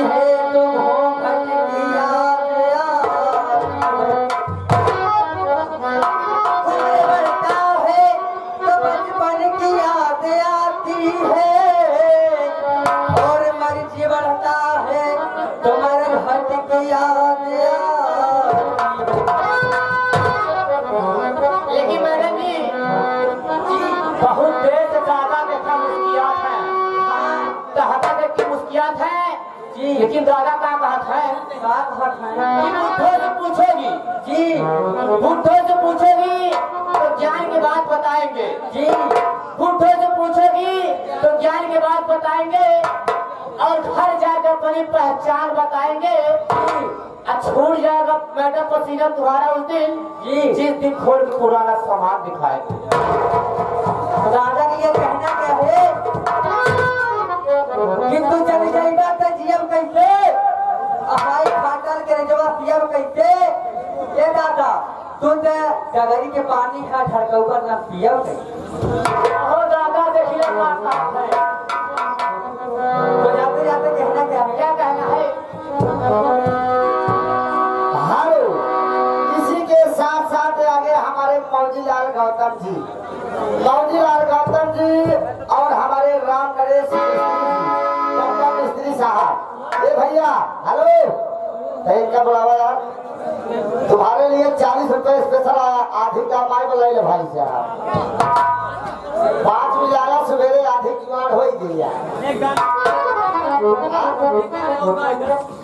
है तो घूंघट की याद उम्र बढ़ता है तो बचपन की याद आती है और मर्जी बढ़ता है तो मरघट की याद लेकिन मैडम जी बहुत देर से दादा देखा मुस्कियात है, दादा देख के मुस्कियात है जी। लेकिन दादा का कहत है कि बुढ़ो से पूछोगी जी, बुढ़ो से पूछोगी तो ज्ञान की बात बताएंगे जी, बुढ़ो से पूछोगी तो ज्ञान की बात बताएंगे और घर जाकर अपनी पहचान बताएंगे। छूट जाएगा मैडम पसीना तुम्हारा उस दिन जी, जिस दिन खोल के पुराना सामान दिखाएंगे। दादा की ये कहना क्या है कि तू चली जाएगा तो जीएम कैसे अहाई खाकर के रजवा सीएम कैसे। ये दादा तू तो डगरी के पानी का ढड़का ऊपर ना सीएम कैसे। ओ दादा देखिए माता है तो जाते जाते कहना क्या है, क्या कहना है। हेलो, इसी के साथ साथ आगे हमारे मौजीलाल गौतम जी, मौजीलाल गौतम जी और हमारे राम नरेश गौतम मिस्त्री साहब। ए भैया हेलो, तो इनका बुलावा यार, तुम्हारे लिए 40 रुपए स्पेशल आधी का माई बुलाई ले भाई साहब। 5 मिलाया सवेरे आधी जुआन हो गया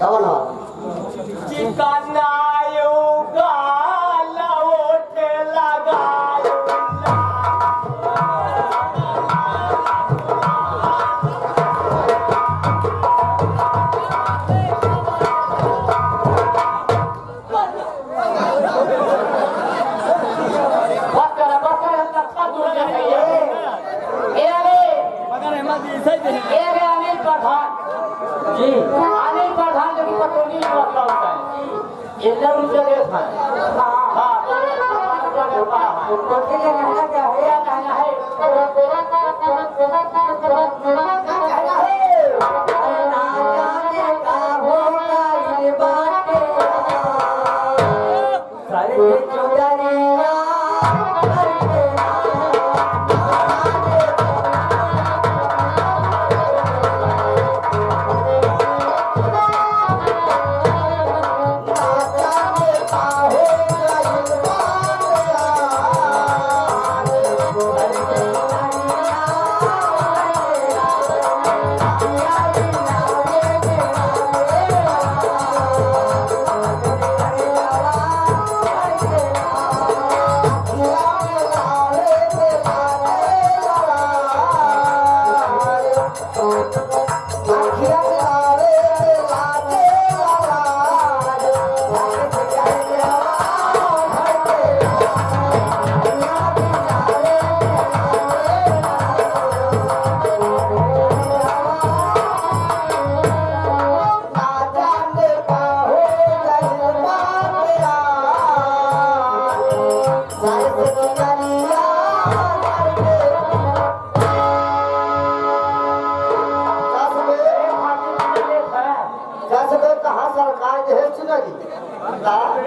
कौन हो चिकनायो गाला ओठे लगायो जी अनिल प्रधान जो कि पटोली मसला होता है, इतना रुपया देता है। हाँ उनके लिए कहना क्या है, क्या कहना है। ना जाने का होगा ये बातें सर पे चुदरिया कहाँ सरकार जो है चुनेगी।